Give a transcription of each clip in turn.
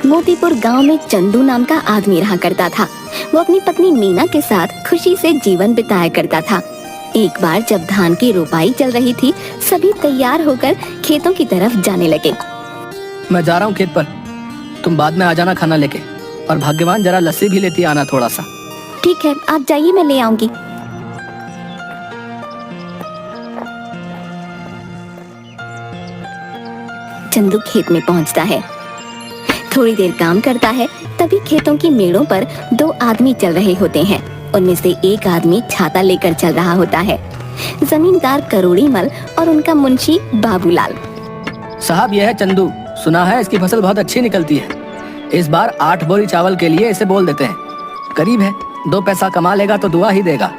मोतीपुर गांव में चंदू नाम का आदमी रहा करता था। वो अपनी पत्नी मीना के साथ खुशी से जीवन बिताया करता था। एक बार जब धान की रोपाई चल रही थी, सभी तैयार होकर खेतों की तरफ जाने लगे। मैं जा रहा हूँ खेत पर, तुम बाद में आ जाना खाना लेके, और भाग्यवान जरा लस्सी भी लेती आना थोड़ा सा। ठीक है, आप जाइए, मैं ले आऊंगी। चंदू खेत में पहुंचता है, थोड़ी देर काम करता है, तभी खेतों की मेड़ों पर दो आदमी चल रहे होते हैं। उनमें से एक आदमी छाता लेकर चल रहा होता है, जमींदार करोड़ीमल और उनका मुंशी बाबूलाल। साहब, यह है चंदू, सुना है इसकी फसल बहुत अच्छी निकलती है। इस बार 8 बोरी चावल के लिए इसे बोल देते हैं। करीब है, 2 पैसा कमा लेगा तो दुआ ही देगा।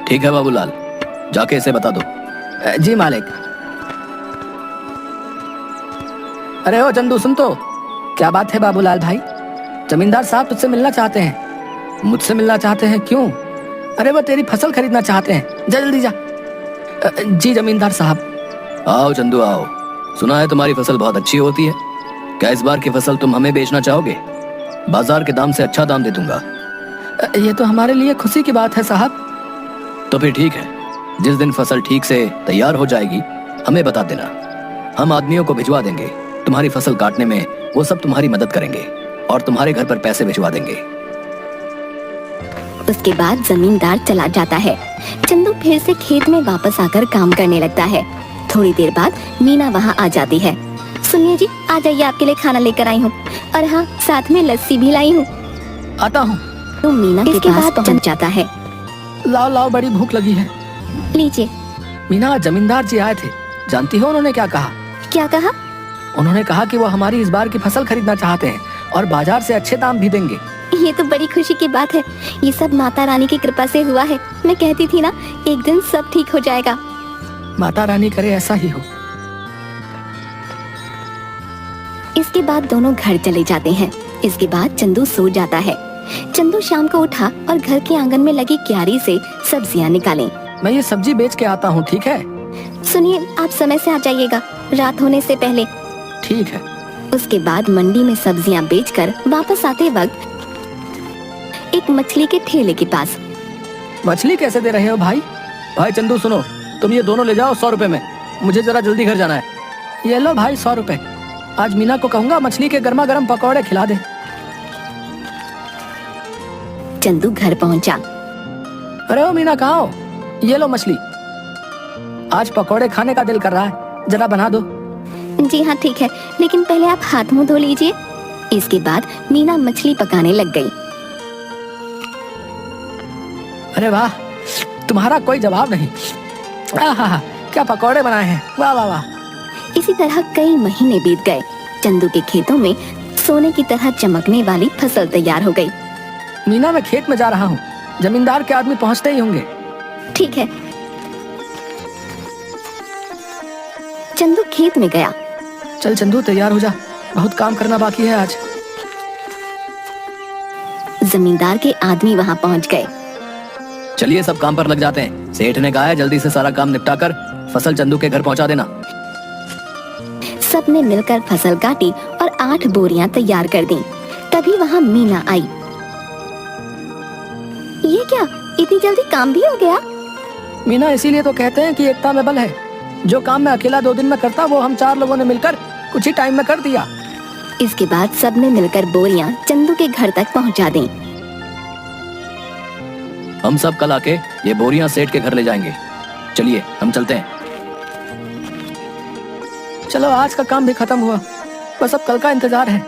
ठीक है बाबूलाल, जाके इसे बता दो। जी मालिक। अरे ओ चंदू, सुन तो। क्या बात है बाबूलाल भाई? जमींदार साहब तुझसे मिलना चाहते हैं। मुझसे मिलना चाहते हैं? क्यों? अरे वो तेरी फसल खरीदना चाहते हैं, जा जल्दी जा। जी जमींदार साहब। आओ चंदू आओ, सुना है तुम्हारी फसल बहुत अच्छी होती है। क्या इस बार की फसल तुम हमें बेचना चाहोगे? बाजार के दाम से अच्छा दाम दे दूंगा। ये तो हमारे लिए खुशी की बात है साहब। तो फिर ठीक है, जिस दिन फसल ठीक से तैयार हो जाएगी हमें बता देना, हम आदमियों को भिजवा देंगे। तुम्हारी फसल काटने में वो सब तुम्हारी मदद करेंगे और तुम्हारे घर पर पैसे भिजवा देंगे। उसके बाद जमींदार चला जाता है। चंदू फिर से खेत में वापस आकर काम करने लगता है। थोड़ी देर बाद मीना वहाँ आ जाती है। सुनिए जी, आ जाइए, आपके लिए खाना लेकर आई हूँ, और हाँ, साथ में लस्सी भी लाई हूँ। आता हूँ। तो मीना के पास पहुँच जाता है। लाओ लाओ, बड़ी भूख लगी है। लीजिए। मीना, जमींदार जी आए थे, जानती हो उन्होंने क्या कहा? क्या कहा? उन्होंने कहा कि वो हमारी इस बार की फसल खरीदना चाहते हैं और बाजार से अच्छे दाम भी देंगे। ये तो बड़ी खुशी की बात है। ये सब माता रानी की कृपा से हुआ है। मैं कहती थी ना, एक दिन सब ठीक हो जाएगा। माता रानी करे ऐसा ही हो। इसके बाद दोनों घर चले जाते हैं। इसके बाद चंदू सो जाता है। चंदू शाम को उठा और घर के आंगन में लगी क्यारी से सब्जियां निकाले। मैं ये सब्जी बेच के आता हूँ, ठीक है? सुनिए, आप समय से आ जाइएगा, रात होने से पहले। ठीक है। उसके बाद मंडी में सब्जियां बेचकर वापस आते वक्त एक मछली के ठेले के पास। मछली कैसे दे रहे हो भाई? भाई चंदू सुनो, तुम ये दोनों ले जाओ 100 रुपए में, मुझे जरा जल्दी घर जाना है। ये लो भाई 100 रुपए। आज मीना को कहूँगा मछली के गर्मा गर्म पकौड़े खिला दे। चंदू घर पहुँचा। अरे ओ मीना, कहाँ हो? ये लो मछली, आज पकौड़े खाने का दिल कर रहा है, जरा बना दो। जी हाँ ठीक है, लेकिन पहले आप हाथ मुंह धो लीजिए। इसके बाद मीना मछली पकाने लग गई। अरे वाह, तुम्हारा कोई जवाब नहीं। आहा, क्या पकौड़े बनाए हैं, वाह वाह वाह। इसी तरह कई महीने बीत गए। चंदू के खेतों में सोने की तरह चमकने वाली फसल तैयार हो गई। मीना, मैं खेत में जा रहा हूँ, जमींदार के आदमी पहुँचते ही होंगे। ठीक है। चंदू खेत में गया। चल चंदू, तैयार हो जा, बहुत काम करना बाकी है आज। जमींदार के आदमी वहाँ पहुँच गए। चलिए सब काम पर लग जाते हैं। सेठ ने कहा है जल्दी से सारा काम निपटा कर फसल चंदू के घर पहुँचा देना। सब ने मिलकर फसल काटी और 8 बोरियां तैयार कर दी। तभी वहाँ मीना आई। ये क्या, इतनी जल्दी काम भी हो गया? मीना, इसीलिए तो कहते हैं कि एकता में बल है। जो काम मैं अकेला 2 दिन में करता, वो हम 4 लोगों ने मिलकर कुछ ही टाइम में कर दिया। इसके बाद सब ने मिलकर बोरियां चंदू के घर तक पहुंचा दी। हम सब कल आके ये बोरियां सेठ के घर ले जाएंगे। चलिए हम चलते हैं। चलो, आज का काम भी खत्म हुआ, बस अब कल का इंतजार है।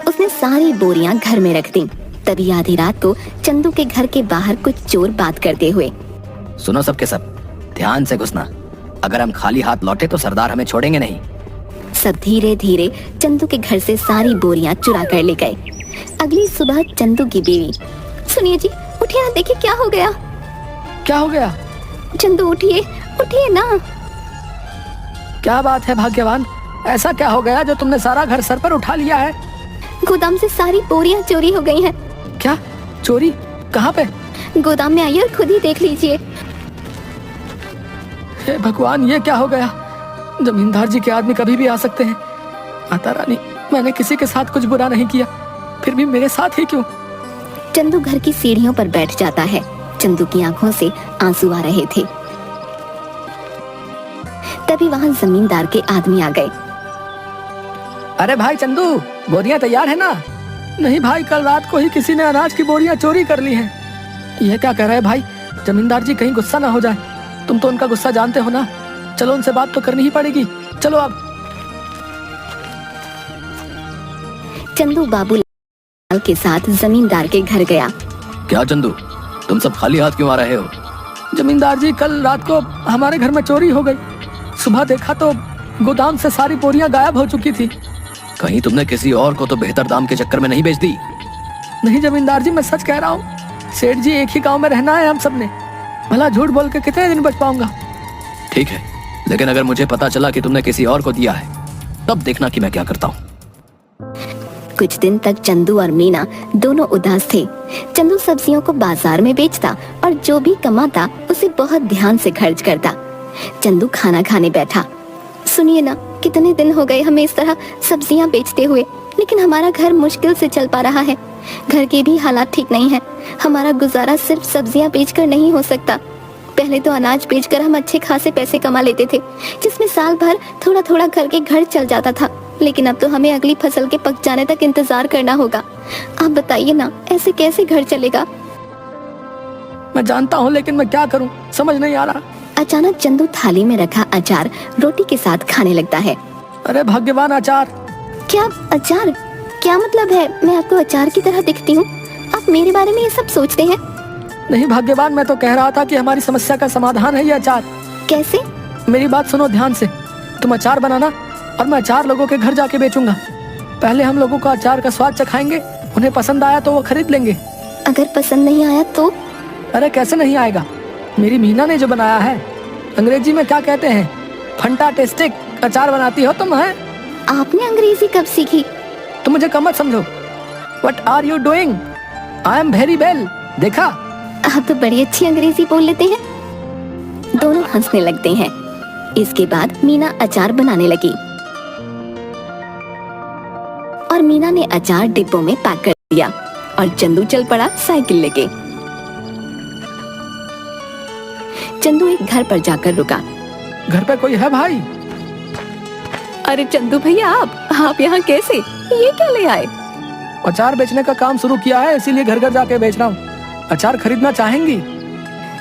उसने सारी बोरियां घर में रख दी। तभी आधी रात को चंदू के घर के बाहर कुछ चोर बात करते हुए। सुनो सबके सब, ध्यान से घुसना। अगर हम खाली हाथ लौटे तो सरदार हमें छोड़ेंगे नहीं। सब धीरे धीरे चंदू के घर से सारी बोरियां चुरा कर ले गए। अगली सुबह चंदू की बीवी, सुनिए जी, उठिए ना, देखिए क्या हो गया। क्या हो गया? चंदू उठिए, उठिए ना। क्या बात है भाग्यवान, ऐसा क्या हो गया जो तुमने सारा घर सर पर उठा लिया है? गोदाम से सारी बोरियां चोरी हो गई हैं। क्या चोरी? कहाँ पे? गोदाम में आइए और खुद ही देख लीजिए। हे भगवान, ये क्या हो गया? जमींदार जी के आदमी कभी भी आ सकते हैं। माता रानी, मैंने किसी के साथ कुछ बुरा नहीं किया, फिर भी मेरे साथ ही क्यों? चंदू घर की सीढ़ियों पर बैठ जाता है। चंदू की आंखों से आंसू आ रहे थे। तभी वहां जमींदार के आदमी आ गए। अरे भाई चंदू, बोरियां तैयार है ना? नहीं भाई, कल रात को ही किसी ने अनाज की बोरियां चोरी कर ली हैं। ये क्या कह रहे हैं भाई? जमींदार जी कहीं गुस्सा ना हो जाए। तुम तो उनका गुस्सा जानते हो ना। चलो उनसे बात तो करनी ही पड़ेगी। चलो अब। चंदू बाबूलाल के साथ जमींदार के घर गया। क्या चंदू, तुम सब खाली हाथ क्यों आ रहे हो? जमींदार जी, कल रात को हमारे घर में चोरी हो गई। सुबह देखा तो गोदाम से सारी बोरियां गायब हो चुकी थी। कहीं तुमने किसी और को तो बेहतर दाम के चक्कर में नहीं बेच दी? नहीं जमींदार जी, मैं सच कह रहा हूँ। सेठ जी, एक ही गांव में रहना है हम सबने। भला झूठ बोल के कितने दिन बच पाऊंगा? ठीक है, लेकिन अगर मुझे पता चला कि तुमने किसी और को दिया है, तब देखना कि मैं क्या करता हूँ। कुछ दिन तक चंदू और मीना दोनों उदास थे। चंदू सब्जियों को बाजार में बेचता और जो भी कमाता उसे बहुत ध्यान से खर्च करता। चंदू खाना खाने बैठा। सुनिए ना, कितने दिन हो गए हमें इस तरह सब्जियां बेचते हुए, लेकिन हमारा घर मुश्किल से चल पा रहा है। घर के भी हालात ठीक नहीं है। हमारा गुजारा सिर्फ सब्जियां बेचकर नहीं हो सकता। पहले तो अनाज बेचकर हम अच्छे खासे पैसे कमा लेते थे, जिसमें साल भर थोड़ा थोड़ा करके घर चल जाता था। लेकिन अब तो हमें अगली फसल के पक जाने तक इंतजार करना होगा। आप बताइए ना, ऐसे कैसे घर चलेगा? मैं जानता हूँ, लेकिन मैं क्या करूँ, समझ नहीं आ रहा। अचानक चंदू थाली में रखा अचार रोटी के साथ खाने लगता है। अरे भाग्यवान अचार! क्या अचार? क्या मतलब है? मैं आपको अचार की तरह दिखती हूँ? आप मेरे बारे में ये सब सोचते हैं? नहीं भाग्यवान, मैं तो कह रहा था कि हमारी समस्या का समाधान है ये अचार। कैसे? मेरी बात सुनो ध्यान से। तुम अचार बनाना और मैं अचार लोगों के घर जाके बेचूंगा। पहले हम लोगों का अचार का स्वाद चखाएंगे, उन्हें पसंद आया तो वो खरीद लेंगे। अगर पसंद नहीं आया तो? अरे कैसे नहीं आएगा? मेरी मीना ने जो बनाया है, अंग्रेजी में क्या कहते हैं, फंटास्टिक अचार बनाती हो तुम। है आपने अंग्रेजी कब सीखी? तुम मुझे कम मत समझो। What are you doing? I am very well। देखा? आप तो बड़ी अच्छी अंग्रेजी बोल लेते हैं। दोनों हंसने लगते हैं। इसके बाद मीना अचार बनाने लगी और मीना ने अचार डिब्बों में पैक कर दिया और चंदू चल पड़ा साइकिल लेके। चंदू एक घर पर जाकर रुका। घर पे कोई है भाई? अरे चंदू भैया, आप यहाँ कैसे? ये क्या ले आए? अचार बेचने का काम शुरू किया है, इसीलिए घर घर जाके बेच रहा हूँ। अचार खरीदना चाहेंगी?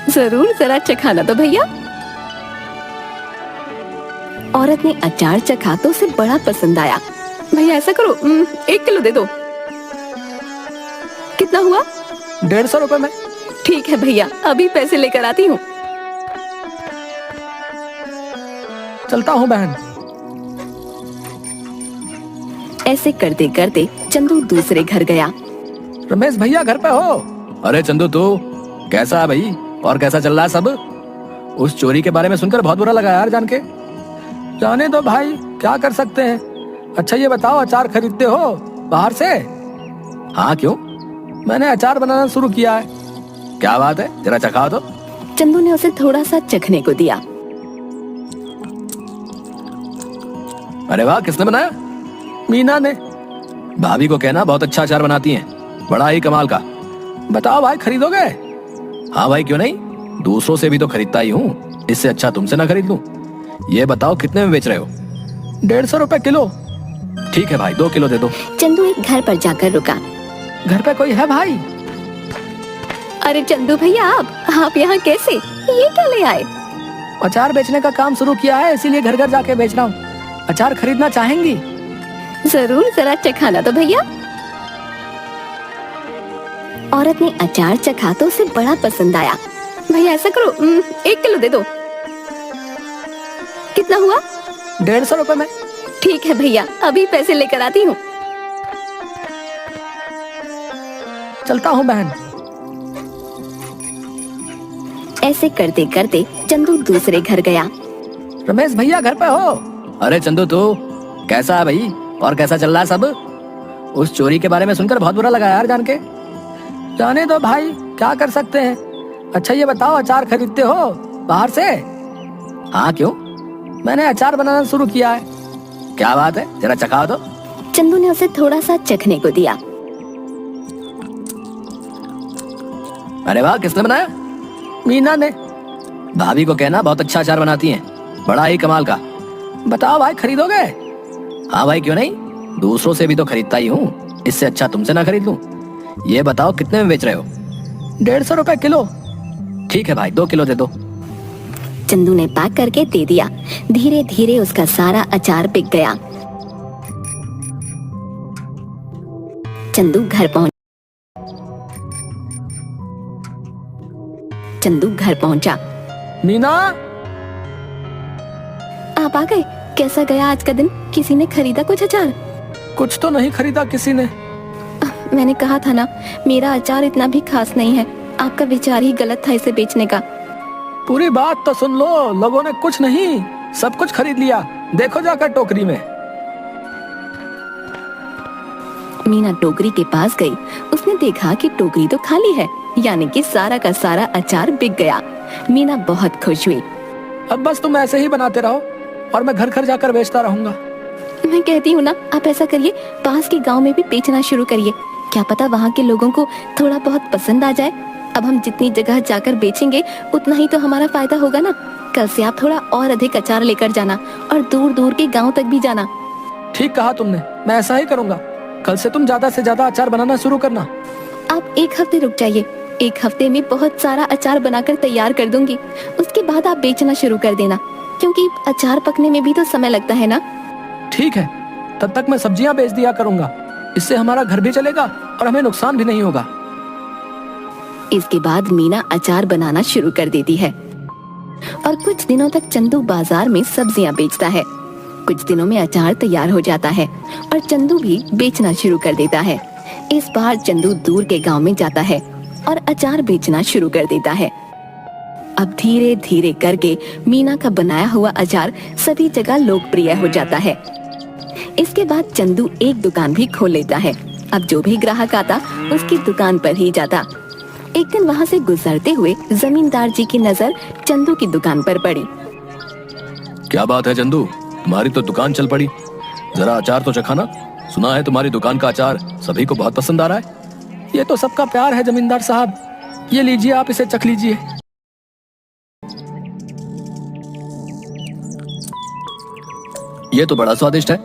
जरूर, जरा चखाना तो भैया। औरत ने अचार चखा तो उसे बड़ा पसंद आया। भैया ऐसा करो, 1 किलो दे दो। कितना हुआ? 150 रुपए में। ठीक है भैया, अभी पैसे लेकर आती हूँ। चलता हूँ बहन। ऐसे करते करते चंदू दूसरे घर गया। रमेश भैया घर पे हो? अरे चंदू, तू कैसा है भाई? और कैसा चल रहा है सब? उस चोरी के बारे में सुनकर बहुत बुरा लगा यार, जान के। जाने दो भाई, क्या कर सकते हैं। अच्छा ये बताओ, अचार खरीदते हो बाहर से? हाँ, क्यों? मैंने अचार बनाना शुरू किया है। क्या बात है, जरा चखाओ तो। चंदू ने उसे थोड़ा सा चखने को दिया। अरे वाह, किसने बनाया? मीना ने। भाभी को कहना बहुत अच्छा अचार बनाती हैं, बड़ा ही कमाल का। बताओ भाई, खरीदोगे? हाँ भाई, क्यों नहीं, दूसरों से भी तो खरीदता ही हूँ, इससे अच्छा तुमसे ना खरीद लूं। ये बताओ कितने में बेच रहे हो? 150 रुपए किलो। ठीक है भाई, 2 किलो दे दो। चंदू एक घर पर जाकर रुका। घर पे कोई है भाई? अरे चंदू भैया, आप यहाँ कैसे? ये क्या ले आए? अचार बेचने का काम शुरू किया है, इसीलिए घर घर जाके बेच रहा हूँ। अचार खरीदना चाहेंगी? जरूर, जरा चखाना तो भैया। औरत ने अचार चखा तो उसे बड़ा पसंद आया। भैया ऐसा करो, 1 किलो दे दो। कितना हुआ? 150 रुपए में। ठीक है भैया, अभी पैसे लेकर आती हूँ। चलता हूँ बहन। ऐसे करते करते चंदू दूसरे घर गया। रमेश भैया घर पे हो? अरे चंदू, तू कैसा है भाई? और कैसा चल रहा है सब? उस चोरी के बारे में सुनकर बहुत बुरा लगा यार, जान के। जाने दो भाई, क्या कर सकते हैं। अच्छा ये बताओ, अचार खरीदते हो बाहर से? हाँ, क्यों? मैंने अचार बनाना शुरू किया है। क्या बात है, जरा चखाओ तो। चंदू ने उसे थोड़ा सा चखने को दिया। अरे वाह, किसने बनाया? मीना ने। भाभी को कहना बहुत अच्छा अचार बनाती हैं, बड़ा ही कमाल का। बताओ भाई, खरीदोगे? हाँ भाई, क्यों नहीं, दूसरों से भी तो खरीदता ही हूँ, इससे अच्छा तुमसे ना खरीद लूं। ये बताओ कितने में बेच रहे हो? 150 रुपए किलो। ठीक है भाई, 2 किलो दे दो। चंदू ने पैक करके दे दिया। धीरे धीरे उसका सारा अचार बिक गया। चंदू घर पहुंचा। मीना, आप आ गए? कैसा गया आज का दिन? किसी ने खरीदा कुछ अचार? कुछ तो नहीं खरीदा किसी ने। मैंने कहा था ना, मेरा अचार इतना भी खास नहीं है। आपका विचार ही गलत था इसे बेचने का। पूरी बात तो सुन लो, लोगों ने कुछ नहीं सब कुछ खरीद लिया। देखो जाकर टोकरी में। मीना टोकरी के पास गई। उसने देखा कि टोकरी तो खाली है, यानी कि सारा का सारा अचार बिक गया। मीना बहुत खुश हुई। अब बस तुम ऐसे ही बनाते रहो और मैं घर घर जाकर बेचता रहूंगा। मैं कहती हूँ ना, आप ऐसा करिए, पास के गांव में भी बेचना शुरू करिए। क्या पता वहाँ के लोगों को थोड़ा बहुत पसंद आ जाए। अब हम जितनी जगह जाकर बेचेंगे उतना ही तो हमारा फायदा होगा ना। कल से आप थोड़ा और अधिक अचार लेकर जाना और दूर दूर के गांव तक भी जाना। ठीक कहा तुमने, मैं ऐसा ही करूंगा। कल से तुम ज्यादा से ज्यादा अचार बनाना शुरू करना। आप 1 हफ्ते रुक जाइए। 1 हफ्ते में बहुत सारा अचार बनाकर तैयार कर दूंगी। उसके बाद आप बेचना शुरू कर देना, क्योंकि अचार पकने में भी तो समय लगता है ना। ठीक है, तब तक मैं सब्जियां बेच दिया करूंगा। इससे हमारा घर भी चलेगा और हमें नुकसान भी नहीं होगा। इसके बाद मीना अचार बनाना शुरू कर देती है और कुछ दिनों तक चंदू बाजार में सब्जियां बेचता है। कुछ दिनों में अचार तैयार हो जाता है और चंदू भी बेचना शुरू कर देता है। इस बार चंदू दूर के गांव में जाता है और अचार बेचना शुरू कर देता है। अब धीरे धीरे करके मीना का बनाया हुआ अचार सभी जगह लोकप्रिय हो जाता है। इसके बाद चंदू एक दुकान भी खोल लेता है। अब जो भी ग्राहक आता उसकी दुकान पर ही जाता। एक दिन वहाँ से गुजरते हुए जमींदार जी की नजर चंदू की दुकान पर पड़ी। क्या बात है चंदू, तुम्हारी तो दुकान चल पड़ी। जरा अचार तो चखाना। सुना है तुम्हारी दुकान का अचार सभी को बहुत पसंद आ रहा है। ये तो सबका प्यार है जमींदार साहब। ये लीजिए, आप इसे चख लीजिए। ये तो बड़ा स्वादिष्ट है।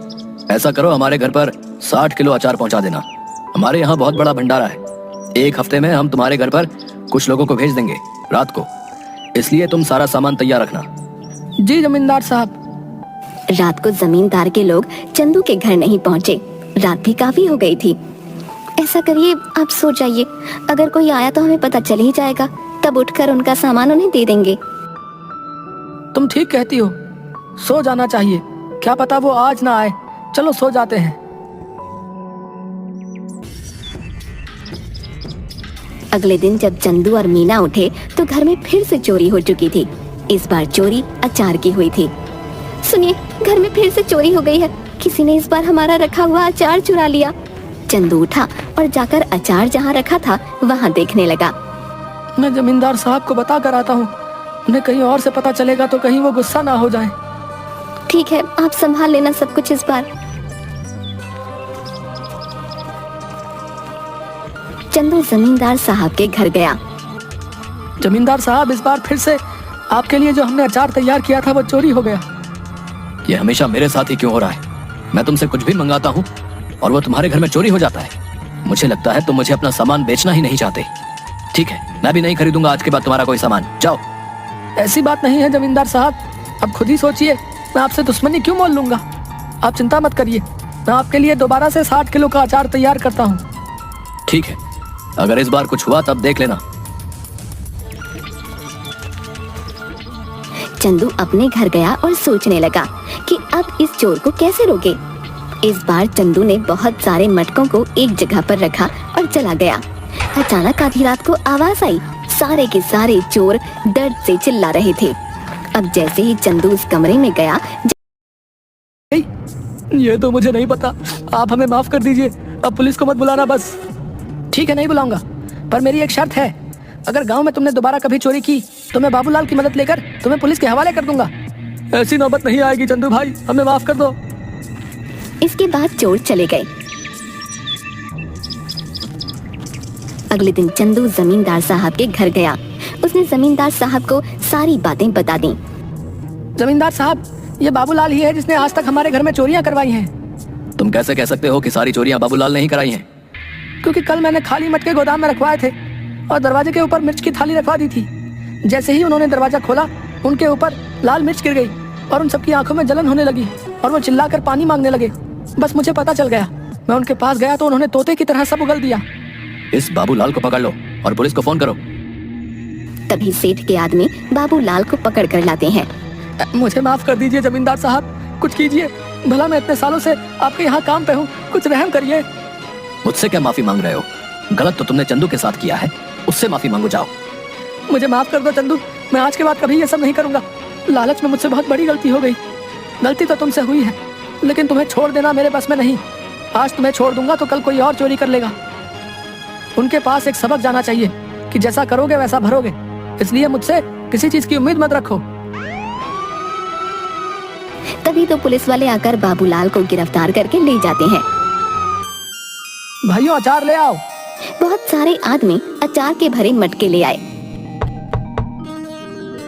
ऐसा करो, हमारे घर पर 60 किलो अचार पहुंचा देना। हमारे यहाँ बहुत बड़ा भंडारा है। 1 हफ्ते में हम तुम्हारे घर पर कुछ लोगों को भेज देंगे रात को, इसलिए तुम सारा सामान तैयार रखना। जी जमींदार साहब। रात को जमींदार के लोग चंदू के घर नहीं पहुँचे। रात भी काफी हो गई थी। ऐसा करिए, आप सो जाइए। अगर कोई आया तो हमें पता चल ही जाएगा, तब उठकर उनका सामान उन्हें दे देंगे। तुम ठीक कहती हो, सो जाना चाहिए। क्या पता वो आज ना आए। चलो सो जाते हैं। अगले दिन जब चंदू और मीना उठे तो घर में फिर से चोरी हो चुकी थी। इस बार चोरी अचार की हुई थी। सुनिए, घर में फिर से चोरी हो गई है। किसी ने इस बार हमारा रखा हुआ अचार चुरा लिया। चंदू उठा और जाकर अचार जहाँ रखा था वहाँ देखने लगा। मैं जमींदार साहब को बता कर आता हूँ। उन्हें कहीं और से पता चलेगा तो कहीं वो गुस्सा ना हो जाए। ठीक है, आप संभाल लेना सब कुछ इस बार। चंदू जमींदार साहब के घर गया। जमींदार साहब, इस बार फिर से आपके लिए जो हमने अचार तैयार किया था वो चोरी हो गया। ये हमेशा मेरे साथ ही क्यों हो रहा है? मैं तुमसे कुछ भी मंगाता हूँ और वो तुम्हारे घर में चोरी हो जाता है। मुझे लगता है तुम मुझे अपना सामान बेचना ही नहीं चाहते। ठीक है, मैं भी नहीं खरीदूंगा आज के बाद तुम्हारा कोई सामान। जाओ। ऐसी बात नहीं है जमींदार साहब, अब खुद ही सोचिए। मैं आपसे दुश्मनी क्यों मोल लूंगा? आप चिंता मत करिए, मैं आपके लिए दोबारा से 60 किलो का अचार तैयार करता हूँ। ठीक है, अगर इस बार कुछ हुआ तब देख लेना। चंदू अपने घर गया और सोचने लगा कि अब इस चोर को कैसे रोके। इस बार चंदू ने बहुत सारे मटकों को एक जगह पर रखा और चला गया। अचानक आधी रात को आवाज आई। सारे के सारे चोर दर्द से चिल्ला रहे थे। अब जैसे ही चंदू उस कमरे में गया, ये तो मुझे नहीं पता, आप हमें माफ कर दीजिए। अब पुलिस को मत बुलाना बस। ठीक है, नहीं बुलाऊंगा, पर मेरी एक शर्त है। अगर गांव में तुमने दोबारा कभी चोरी की तो मैं बाबूलाल की मदद लेकर तुम्हें पुलिस के हवाले कर दूंगा। ऐसी नौबत नहीं आएगी चंदू भाई, हमें माफ कर दो। इसके बाद चोर चले गए। अगले दिन चंदू जमींदार साहब के घर गया। उसने जमींदार साहब को सारी बातें बता दी। जमींदार साहब, ये बाबूलाल ही है जिसने आज तक हमारे घर में चोरियां करवाई हैं। तुम कैसे कह सकते हो कि सारी चोरियां बाबूलाल ने ही कराई हैं? क्योंकि कल मैंने खाली मटके गोदाम में रखवाए थे और दरवाजे के ऊपर मिर्च की थाली रखवा दी थी। जैसे ही उन्होंने दरवाजा खोला, उनके ऊपर लाल मिर्च गिर गई और उन सबकी आंखों में जलन होने लगी और वो चिल्लाकर पानी मांगने लगे। बस मुझे पता चल गया। मैं उनके पास गया तो उन्होंने तोते की तरह सब उगल दिया। इस बाबूलाल को पकड़ लो और पुलिस को फोन करो। तभी सेठ के आदमी बाबूलाल को पकड़ कर लाते हैं। मुझे माफ कर दीजिए जमींदार साहब, कुछ कीजिए। भला मैं इतने सालों से आपके यहाँ काम पे हूँ, कुछ रहम करिए। मुझसे क्या माफी मांग रहे हो? गलत तो तुमने चंदू के साथ किया है, उससे माफी मांगो जाओ। मुझे माफ कर दो चंदू, मैं आज के बाद कभी ये सब नहीं करूंगा। लालच में मुझसे बहुत बड़ी गलती हो गई। गलती तो तुमसे हुई है, लेकिन तुम्हें छोड़ देना मेरे बस में नहीं। आज तुम्हें छोड़ दूंगा तो कल कोई और चोरी कर लेगा। उनके पास एक सबक जाना चाहिए कि जैसा करोगे वैसा भरोगे। इसलिए मुझसे किसी चीज की उम्मीद मत रखो। तभी तो पुलिस वाले आकर बाबूलाल को गिरफ्तार करके ले जाते हैं। भाइयों, अचार ले आओ। बहुत सारे आदमी अचार के भरे मटके ले आए।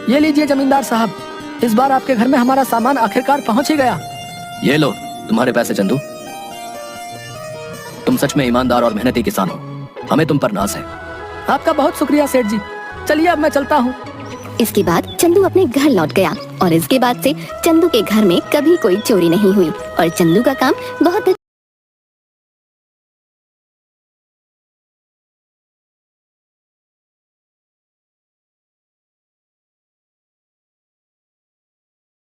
ये लीजिए जमींदार साहब, इस बार आपके घर में हमारा सामान आखिरकार पहुंच ही गया। ये लो तुम्हारे पैसे चंदू। तुम सच में ईमानदार और मेहनती किसान हो, हमें तुम पर नाज है। आपका बहुत शुक्रिया सेठ जी। चलिए अब मैं चलता हूँ। इसके बाद चंदू अपने घर लौट गया और इसके बाद से चंदू के घर में कभी कोई चोरी नहीं हुई और चंदू का काम बहुत